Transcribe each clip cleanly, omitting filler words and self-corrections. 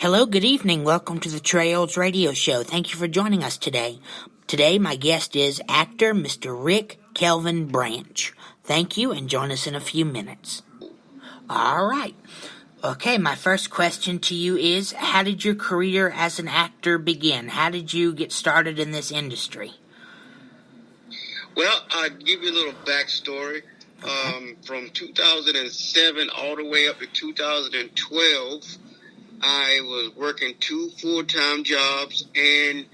Hello, good evening. Welcome to the Trey Olds Radio Show. Thank you for joining us today. Today, my guest is actor Mr. Rick Kelvin Branch. Thank you, and join us in a few minutes. All right. Okay, my first question to you is, how did your career as an actor begin? How did you get started in this industry? Well, I'll give you a little backstory. Okay. From 2007 all the way up to 2012, I was working 2 full-time jobs and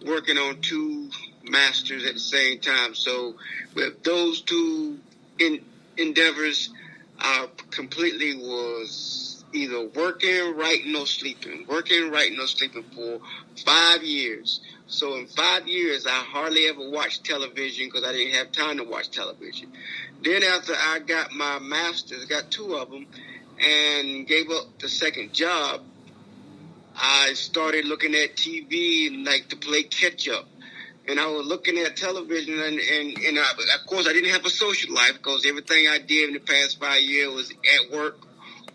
working on 2 masters at the same time. So with those 2 endeavors, I completely was either working, writing, or sleeping. Working, writing, or sleeping for 5 years. So in 5 years, I hardly ever watched television because I didn't have time to watch television. Then after I got my masters, got 2 of them, and gave up the second job, I started looking at TV and like to play catch up. And I was looking at television, and of course I didn't have a social life because everything I did in the past 5 years was at work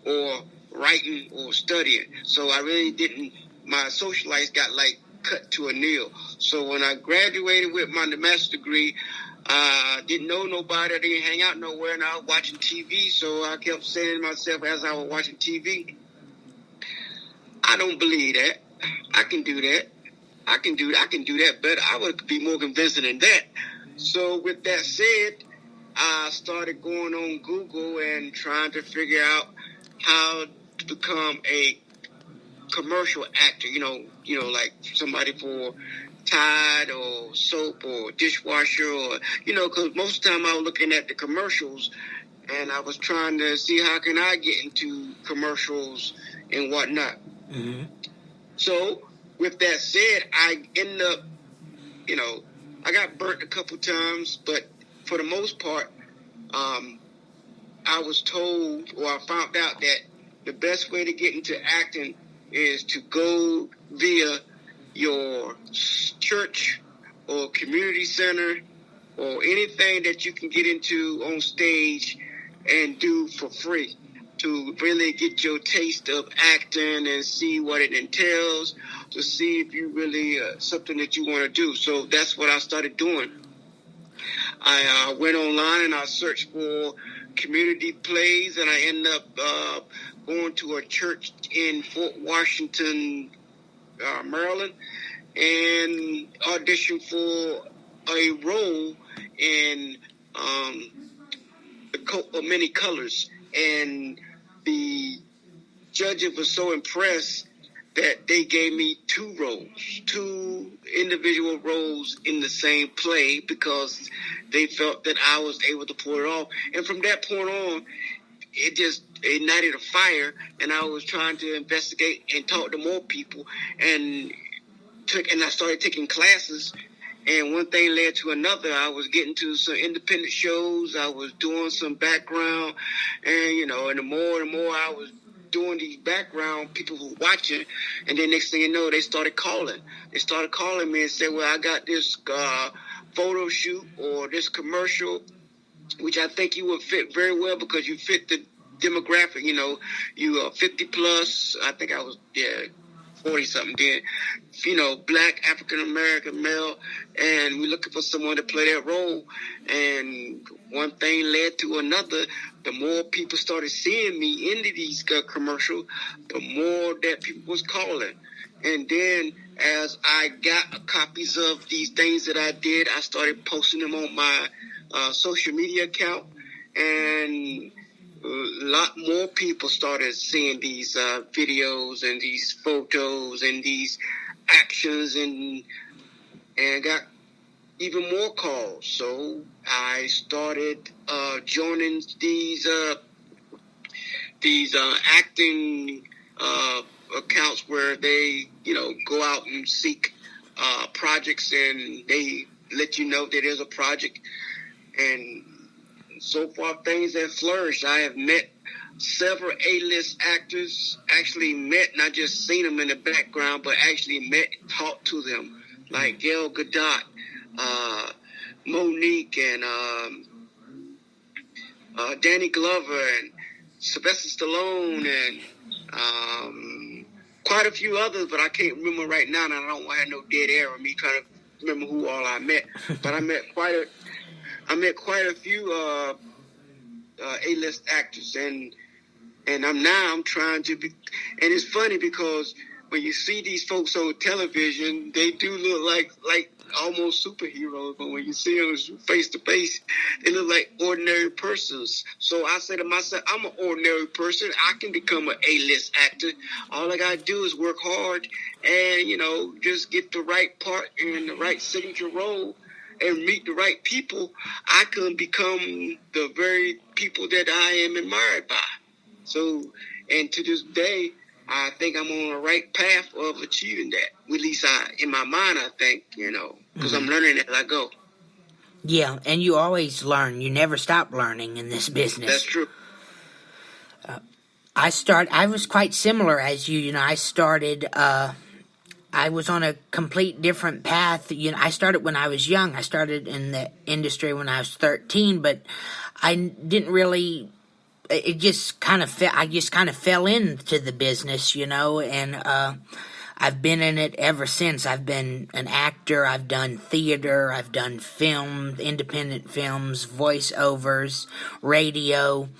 or writing or studying. So I really didn't, my social life got like cut to a nil. So when I graduated with my master's degree, I didn't know nobody, I didn't hang out nowhere, and I was watching TV. So I kept saying to myself as I was watching TV, I don't believe that. I can do that. I can do that better. I would be more convincing than that. So with that said, I started going on Google and trying to figure out how to become a commercial actor. You know, like somebody for Tide or soap or dishwasher, or because most of the time I was looking at the commercials and I was trying to see how can I get into commercials and whatnot. Mm-hmm. So with that said, I ended up, I got burnt a couple times, but for the most part, I was told, or I found out that the best way to get into acting is to go via your church or community center or anything that you can get into on stage and do for free, to really get your taste of acting and see what it entails, to see if you really something that you want to do. So that's what I started doing. I went online and I searched for community plays, and I ended up going to a church in Fort Washington, Maryland, and auditioned for a role in The Coat of Many Colors. And the judges were so impressed that they gave me 2 individual roles in the same play, because they felt that I was able to pull it off. And from that point on, it just ignited a fire, and I was trying to investigate and talk to more people, and I started taking classes. And one thing led to another. I was getting to some independent shows. I was doing some background, and and the more I was doing these background, people were watching, and then next thing you know, they started calling. They started calling me and said, "Well, I got this photo shoot or this commercial, which I think you would fit very well because you fit the demographic. You are 50 plus. I think I was 40 something then. Black African American male, and we're looking for someone to play that role." And one thing led to another. The more people started seeing me into these commercials, the more that people was calling. And then as I got copies of these things that I did, I started posting them on my social media account, and a lot more people started seeing these videos and these photos and these actions, and got even more calls. So I started joining these acting accounts where they go out and seek projects, and they let you know that there's a project. And so far things have flourished. I have met several A-list actors, actually met, not just seen them in the background, but actually met, talked to them, like Gail Gadot, Monique, and Danny Glover, and Sylvester Stallone, and quite a few others, but I can't remember right now, and I don't want to have no dead air on me trying to remember who all I met. But I met quite a few A-list actors, and I'm trying to be. And it's funny because when you see these folks on television, they do look like almost superheroes, but when you see them face to face, they look like ordinary persons. So I say to myself, I'm an ordinary person. I can become an A-list actor. All I gotta do is work hard and, just get the right part in the right signature role and meet the right people. I can become the very people that I am admired by. So, and to this day, I think I'm on the right path of achieving that. At least in my mind, I think, because I'm learning as I go. Yeah, and you always learn. You never stop learning in this business. That's true. I was quite similar as you. I started, I was on a complete different path. I started when I was young. I started in the industry when I was 13, but I didn't really... I just kind of fell into the business, and I've been in it ever since. I've been an actor. I've done theater. I've done film, independent films, voiceovers, radio,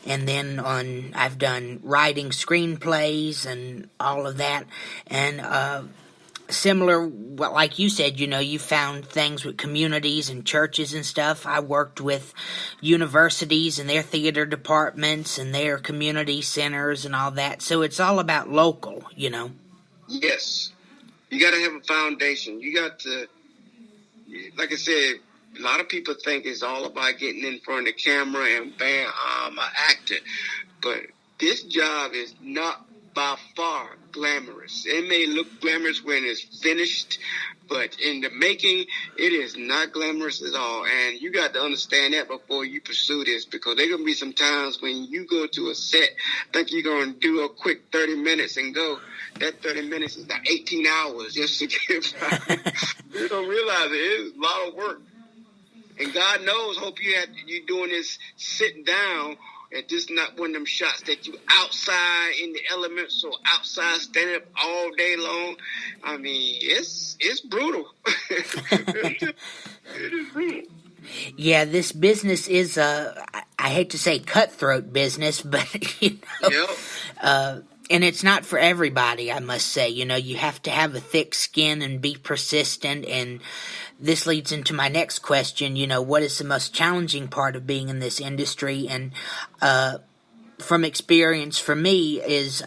and then I've done writing screenplays and all of that. And similar, like you said, you found things with communities and churches and stuff. I worked with universities and their theater departments and their community centers and all that. So it's all about local, Yes. You got to have a foundation. You got to, like I said, a lot of people think it's all about getting in front of the camera and bam, I'm an actor. But this job is not by far glamorous. It may look glamorous when it's finished, but in the making, it is not glamorous at all. And you got to understand that before you pursue this, because there going to be some times when you go to a set, think you're going to do a quick 30 minutes and go. That 30 minutes is like 18 hours just to get by. You don't realize it is a lot of work. And God knows, hope you're doing this sitting down. And this not one of them shots that you outside in the elements or outside standing up all day long. I mean, it's brutal. It is brutal. Yeah, this business is I hate to say cutthroat business, but Yep. And it's not for everybody, I must say. You have to have a thick skin and be persistent. And this leads into my next question. What is the most challenging part of being in this industry? And from experience, for me, is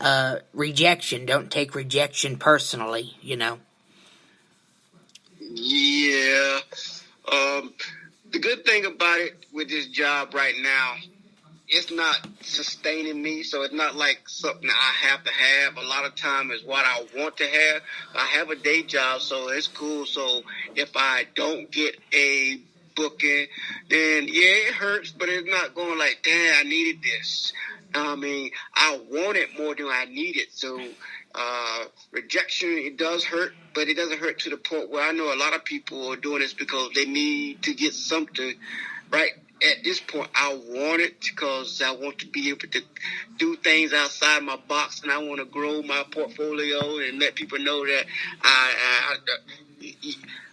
rejection. Don't take rejection personally, Yeah. The good thing about it with this job right now, it's not sustaining me, so it's not like something I have to have. A lot of time is what I want to have. I have a day job, so it's cool. So if I don't get a booking, then yeah, it hurts, but it's not going like, damn, I needed this. I mean, I want it more than I need it. So rejection, it does hurt, but it doesn't hurt to the point where I know a lot of people are doing this because they need to get something right. At this point, I want it because I want to be able to do things outside my box, and I want to grow my portfolio and let people know that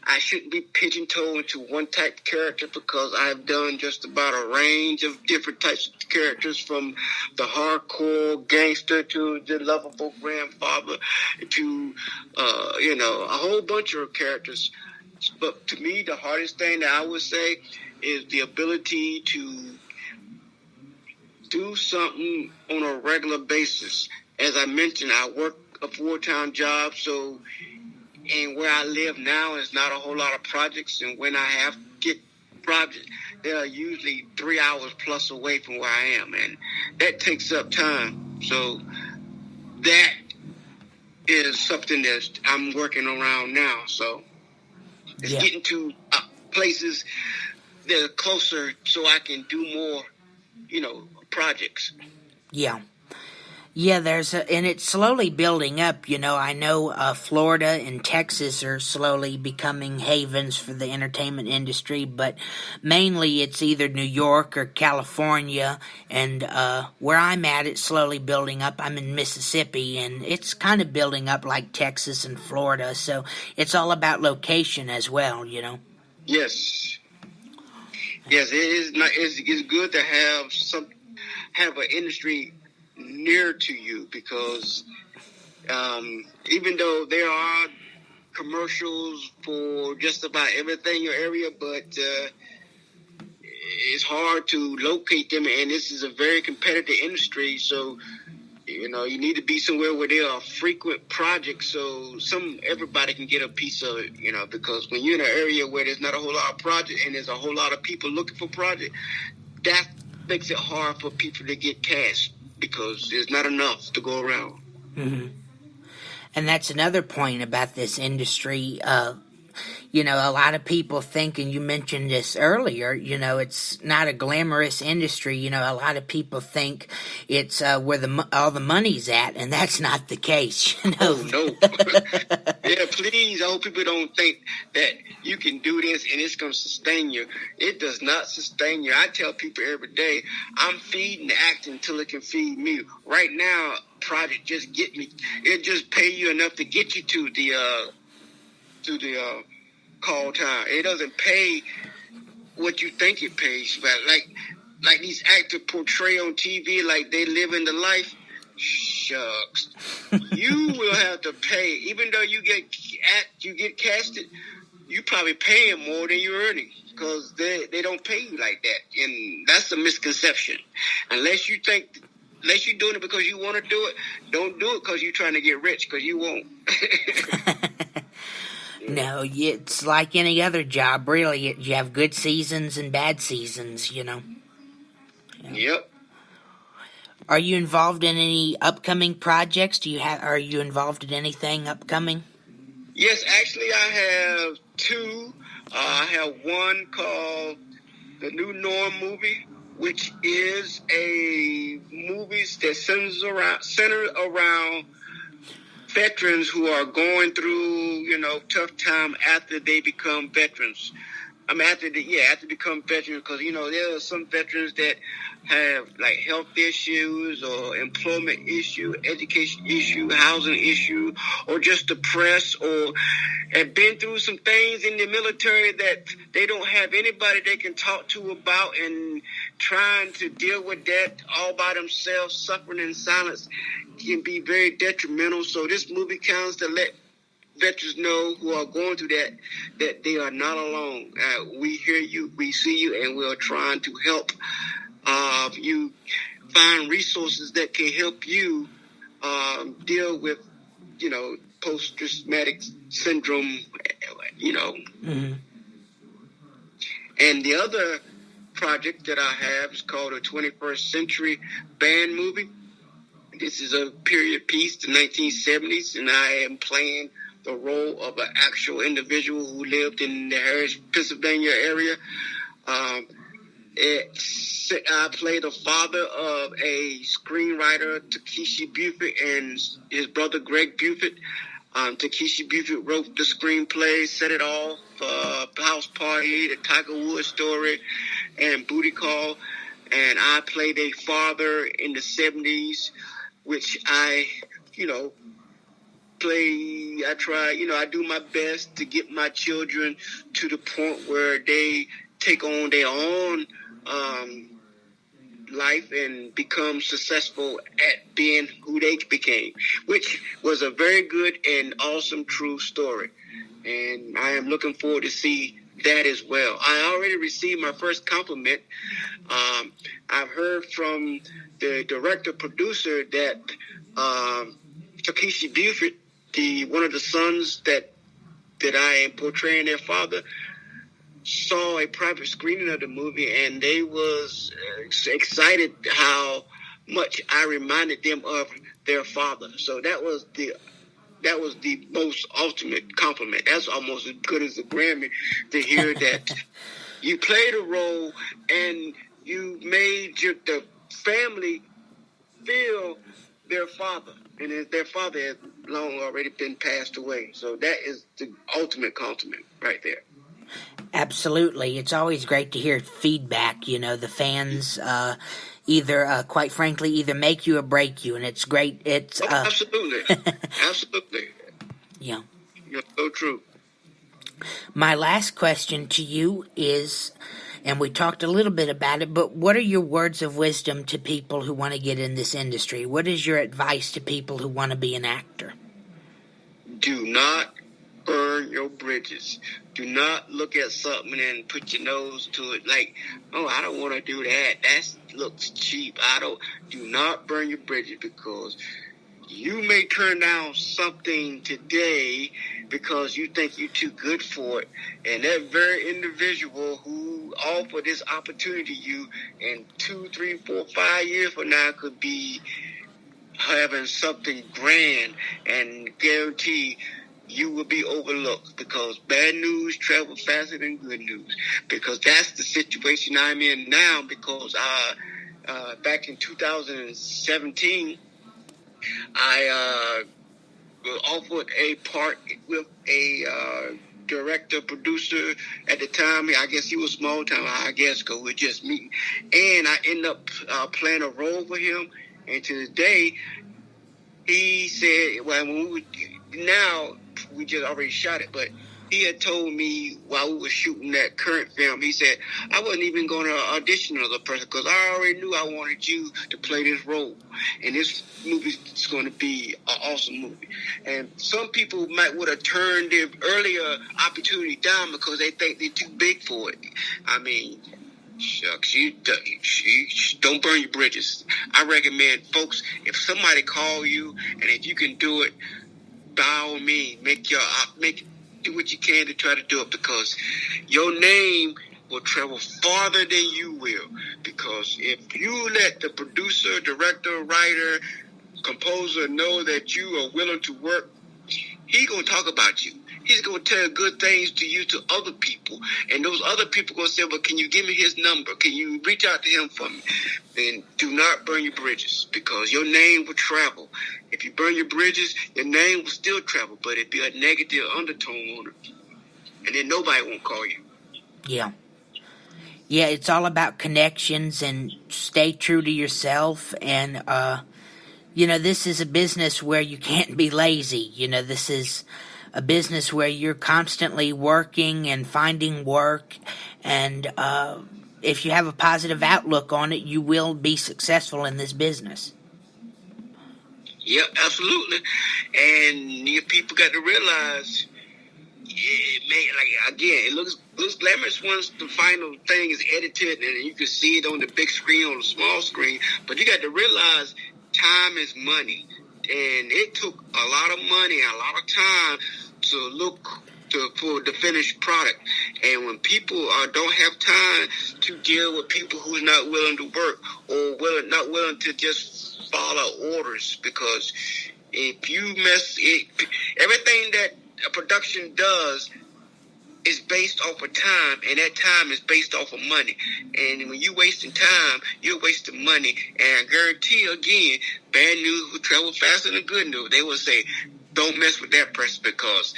I shouldn't be pigeon-toed into one type of character, because I've done just about a range of different types of characters, from the hardcore gangster to the lovable grandfather to, a whole bunch of characters. But to me, the hardest thing that I would say is the ability to do something on a regular basis. As I mentioned, I work a full-time job, and where I live now is not a whole lot of projects, and when I get projects, they are usually 3 hours plus away from where I am, and that takes up time. So that is something that I'm working around now. So it's getting to places that are closer so I can do more, projects. Yeah. Yeah, and it's slowly building up. I know Florida and Texas are slowly becoming havens for the entertainment industry, but mainly it's either New York or California. And where I'm at, it's slowly building up. I'm in Mississippi, and it's kind of building up like Texas and Florida. So it's all about location as well. Yes, yes, it is not. It's good to have an industry near to you because even though there are commercials for just about everything in your area, but it's hard to locate them, and this is a very competitive industry. So you need to be somewhere where there are frequent projects, so everybody can get a piece of it. Because when you're in an area where there's not a whole lot of projects and there's a whole lot of people looking for projects, that makes it hard for people to get cast because there's not enough to go around. Mm-hmm. And that's another point about this industry. A lot of people think, and you mentioned this earlier, it's not a glamorous industry. A lot of people think it's where all the money's at, and that's not the case. Oh, no. Yeah, please, I hope people don't think that you can do this and it's going to sustain you. It does not sustain you. I tell people every day, I'm feeding the acting until it can feed me. Right now, project just get me. It just pay you enough to get you to the call time. It doesn't pay what you think it pays. But like these actors portray on TV like they live in the life. Shucks. You will have to pay. Even though you get casted, you probably paying more than you're earning because they don't pay you like that. And that's a misconception. Unless you're doing it because you want to do it, don't do it because you're trying to get rich because you won't. No, it's like any other job, really. You have good seasons and bad seasons, Yep. Are you involved in any upcoming projects? Are you involved in anything upcoming? Yes, actually, I have two. I have one called The New Norm Movie, which is a movie that centered around veterans who are going through, tough time after they become veterans. After become veterans, because there are some veterans that have like health issues or employment issue, education issue, housing issue, or just depressed, or have been through some things in the military that they don't have anybody they can talk to about, and trying to deal with that all by themselves, suffering in silence, can be very detrimental. So this movie counts to let veterans know who are going through that they are not alone. We hear you, we see you, and we are trying to help you find resources that can help you deal with, post-traumatic syndrome, Mm-hmm. And the other project that I have is called a 21st Century Band Movie. This is a period piece, the 1970s, and I am playing the role of an actual individual who lived in the Harris, Pennsylvania area. I play the father of a screenwriter, Takeshi Buford, and his brother, Greg Buford. Takeshi Buford wrote the screenplay, Set It Off, House Party, The Tiger Woods Story, and Booty Call. And I played a father in the 70s, which I I do my best to get my children to the point where they take on their own life and become successful at being who they became, which was a very good and awesome true story. And I am looking forward to see that as well. I already received my first compliment. I've heard from the director-producer that Takeshi Buford, one of the sons that I am portraying their father, saw a private screening of the movie, and they was excited how much I reminded them of their father. So that was the most ultimate compliment. That's almost as good as a Grammy to hear that you played a role and you made the family feel their father, and their father has long already been passed away. So that is the ultimate compliment right there. Absolutely. It's always great to hear feedback. The fans either, quite frankly, either make you or break you, and it's great. It's absolutely. Absolutely. Yeah. You're so true. My last question to you is, and we talked a little bit about it, but what are your words of wisdom to people who want to get in this industry? What is your advice to people who want to be an actor? Do not burn your bridges. Do not look at something and put your nose to it like, oh, I don't want to do that. That looks cheap. Do not burn your bridges, because you may turn down something today because you think you're too good for it. And that very individual who offered this opportunity to you in 2, 3, 4, 5 years from now could be having something grand, and guarantee you will be overlooked, because bad news travels faster than good news. Because that's the situation I'm in now, because back in 2017, I offered a part with a director, producer at the time. I guess he was small time, because we were just meeting. And I ended up playing a role for him. And to this day, he said, well, now we just already shot it, but he had told me while we were shooting that current film, he said, I wasn't even going to audition another person, because I already knew I wanted you to play this role. And this movie is going to be an awesome movie. And some people would have turned their earlier opportunity down because they think they're too big for it. I mean, shucks, you don't burn your bridges. I recommend, folks, if somebody call you, and if you can do it, by all means, do what you can to try to do it, because your name will travel farther than you will. Because if you let the producer, director, writer, composer know that you are willing to work, he's going to talk about you. He's going to tell good things to you, to other people. And those other people going to say, well, can you give me his number? Can you reach out to him for me? Then do not burn your bridges, because your name will travel. If you burn your bridges, your name will still travel, but it'll be a negative undertone on it. And then nobody won't call you. Yeah. Yeah, it's all about connections, and stay true to yourself. And, this is a business where you can't be lazy. This is a business where you're constantly working and finding work, and if you have a positive outlook on it, you will be successful in this business. Yeah, absolutely. And you people got to realize, it looks glamorous once the final thing is edited and you can see it on the big screen, on the small screen. But you got to realize time is money. And it took a lot of money, a lot of time to look for the finished product. And when people don't have time to deal with people who's not willing to work, or not willing to just follow orders, because if you everything that a production does is based off of time, and that time is based off of money. And when you're wasting time, you're wasting money. And I guarantee, again, bad news will travel faster than good news. They will say, don't mess with that person, because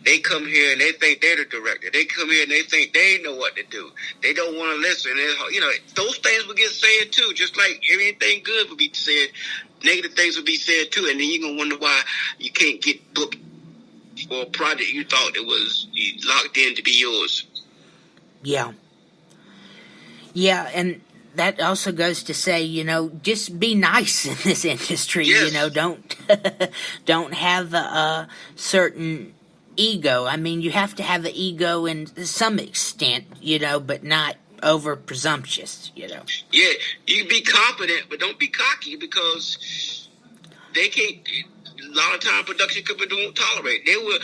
they come here and they think they're the director. They come here and they think they know what to do. They don't want to listen. Those things will get said too, just like everything good will be said. Negative things will be said too. And then you're going to wonder why you can't get booked for a project you thought it was locked in to be yours. Yeah. Yeah, and that also goes to say, just be nice in this industry. Yes. Don't have a certain ego. I mean, you have to have an ego in some extent, but not over presumptuous, Yeah, you can be confident, but don't be cocky, because they can't. A lot of time production companies won't tolerate. They will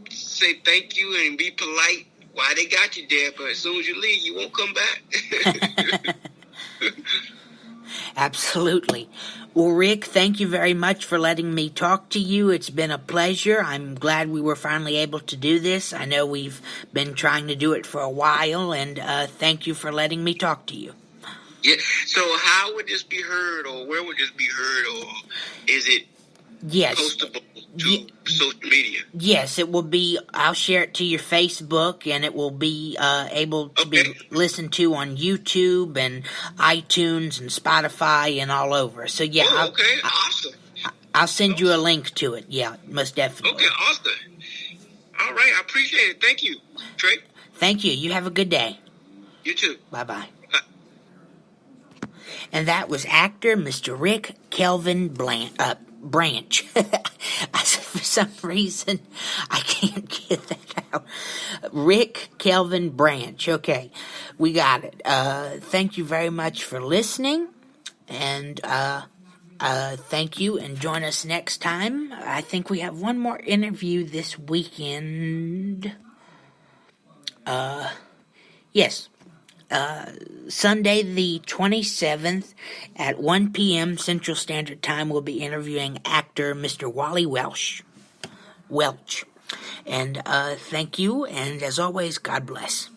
say thank you and be polite while they got you there, but as soon as you leave, you won't come back. Absolutely. Well, Rick, thank you very much for letting me talk to you. It's been a pleasure. I'm glad we were finally able to do this. I know we've been trying to do it for a while, and thank you for letting me talk to you. Yeah. So how would this be heard, or where would this be heard, or is it postable to social media? Yes, it will be. I'll share it to your Facebook, and it will be able to be listened to on YouTube and iTunes and Spotify and all over. So yeah. Awesome. I'll send you a link to it. Yeah, most definitely. Okay, awesome. All right, I appreciate it. Thank you, Trey. Thank you. You have a good day. You too. Bye-bye. And that was actor Mr. Rick Kelvin Branch. For some reason, I can't get that out. Rick Kelvin Branch. Okay, we got it. Thank you very much for listening. And thank you, and join us next time. I think we have one more interview this weekend. Yes. Sunday the 27th at 1 p.m. Central Standard Time, we'll be interviewing actor Mr. Wally Welch. And thank you, and as always, God bless.